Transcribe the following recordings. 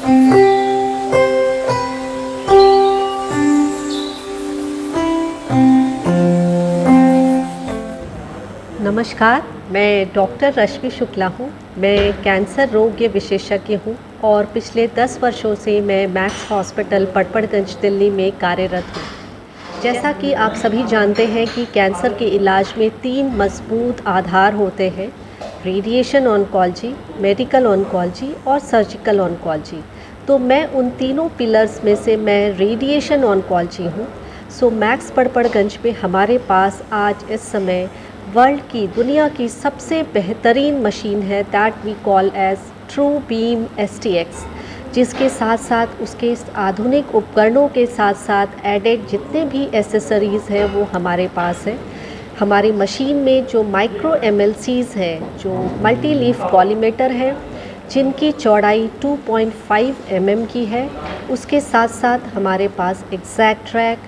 नमस्कार, मैं डॉक्टर रश्मि शुक्ला हूँ। मैं कैंसर रोग विशेषज्ञ हूँ और पिछले 10 वर्षों से मैं मैक्स हॉस्पिटल पटपड़गंज दिल्ली में कार्यरत हूँ। जैसा कि आप सभी जानते हैं कि कैंसर के इलाज में 3 मजबूत आधार होते हैं: रेडिएशन ऑन्कोलॉजी, मेडिकल ऑन्कोलॉजी और सर्जिकल ऑन्कोलॉजी। तो मैं उन तीनों पिलर्स में से मैं रेडिएशन ऑन्कोलॉजी हूँ। सो मैक्स पटपड़गंज में हमारे पास आज इस समय वर्ल्ड की, दुनिया की सबसे बेहतरीन मशीन है that we call as true beam STX, जिसके साथ साथ उसके आधुनिक उपकरणों के साथ साथ एडेड जितने भी एसेसरीज़ हैं वो हमारे पास है। हमारी मशीन में जो माइक्रो MLCs है, जो मल्टी लीफ कॉलीमेटर है, जिनकी चौड़ाई 2.5 mm की है, उसके साथ साथ हमारे पास exact track,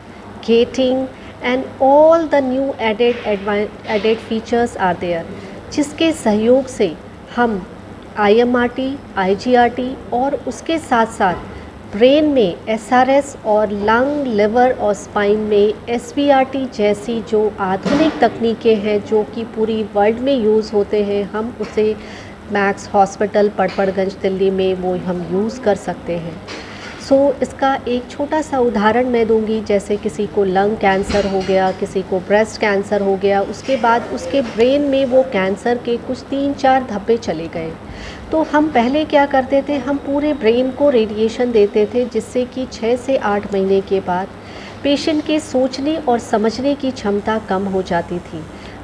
getting and all the new added features are there, जिसके सहयोग से हम IMRT, IGRT और उसके साथ साथ ब्रेन में SRS और लंग, लिवर और स्पाइन में SBRT जैसी जो आधुनिक तकनीकें हैं जो कि पूरी वर्ल्ड में यूज़ होते हैं, हम उसे मैक्स हॉस्पिटल पटपड़गंज दिल्ली में वो हम यूज़ कर सकते हैं। इसका एक छोटा सा उदाहरण मैं दूंगी। जैसे किसी को लंग कैंसर हो गया, किसी को ब्रेस्ट कैंसर हो गया, उसके बाद उसके ब्रेन में वो कैंसर के कुछ 3-4 धब्बे चले गए, तो हम पहले क्या करते थे, हम पूरे ब्रेन को रेडिएशन देते थे, जिससे कि 6 से 8 महीने के बाद पेशेंट के सोचने और समझने की क्षमता कम हो जाती थी।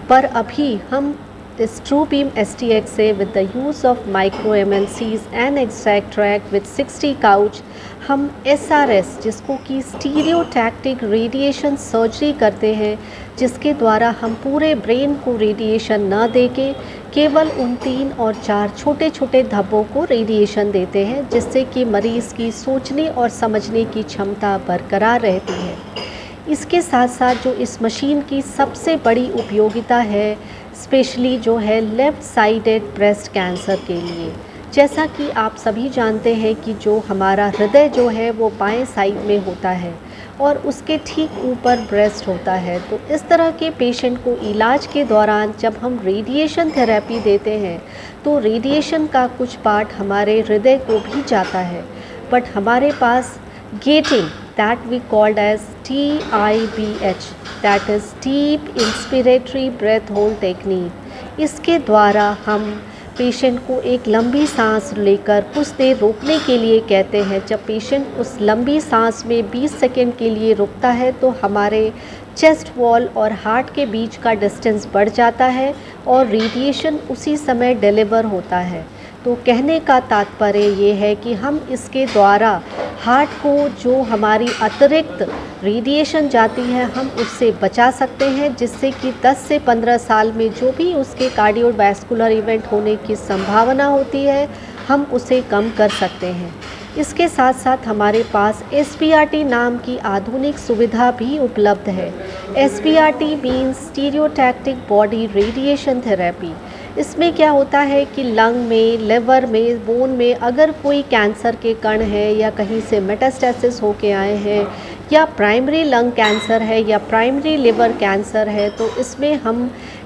पर अभी हम इस ट्रू बीम STX से with the use of micro MLCs and exact track with 60 couch हम SRS, जिसको कि स्टीरियोटैक्टिक रेडिएशन सर्जरी करते हैं, जिसके द्वारा हम पूरे ब्रेन को रेडिएशन न देके केवल उन 3 और 4 छोटे छोटे धब्बों को रेडिएशन देते हैं, जिससे कि मरीज़ की सोचने और समझने की क्षमता बरकरार रहती है। इसके साथ साथ जो इस मशीन की सबसे बड़ी उपयोगिता है, स्पेशली जो है लेफ़्ट साइडेड ब्रेस्ट कैंसर के लिए। जैसा कि आप सभी जानते हैं कि जो हमारा हृदय जो है वो बाएं साइड में होता है और उसके ठीक ऊपर ब्रेस्ट होता है। तो इस तरह के पेशेंट को इलाज के दौरान जब हम रेडिएशन थेरेपी देते हैं तो रेडिएशन का कुछ पार्ट हमारे हृदय को भी जाता है, बट हमारे पास getting that we called as TIBH, that is Deep Inspiratory Breath Hold Technique, इसके द्वारा हम पेशेंट को एक लंबी सांस लेकर कुछ देर रोकने के लिए कहते हैं। जब पेशेंट उस लंबी सांस में 20 सेकेंड के लिए रुकता है तो हमारे चेस्ट वॉल और हार्ट के बीच का डिस्टेंस बढ़ जाता है और रेडिएशन उसी समय डिलीवर होता है। तो कहने का तात्पर्य ये है कि हम इसके द्वारा हार्ट को जो हमारी अतिरिक्त रेडिएशन जाती है हम उससे बचा सकते हैं, जिससे कि 10 से 15 साल में जो भी उसके कार्डियोवैस्कुलर इवेंट होने की संभावना होती है हम उसे कम कर सकते हैं। इसके साथ साथ हमारे पास SBRT नाम की आधुनिक सुविधा भी उपलब्ध है। SBRT means stereotactic body radiation therapy. इसमें क्या होता है कि लंग में, लिवर में, बोन में अगर कोई कैंसर के कण है या कहीं से मेटास्टेसिस होके आए हैं या प्राइमरी लंग कैंसर है या प्राइमरी लिवर कैंसर है, तो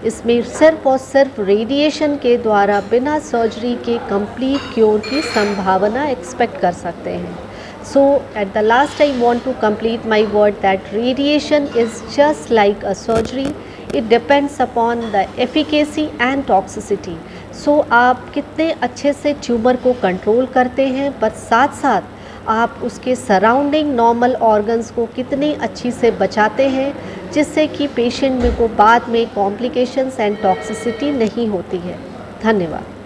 इसमें सिर्फ और सिर्फ रेडिएशन के द्वारा बिना सर्जरी के कंप्लीट क्योर की संभावना एक्सपेक्ट कर सकते हैं। So at the last I want to complete my word that radiation is just like a surgery. It depends upon the efficacy and toxicity. So आप कितने अच्छे से ट्यूमर को कंट्रोल करते हैं, पर साथ साथ आप उसके सराउंडिंग नॉर्मल ऑर्गन्स को कितनी अच्छी से बचाते हैं, जिससे कि पेशेंट में को बाद में कॉम्प्लिकेशंस एंड टॉक्सिसिटी नहीं होती है। धन्यवाद।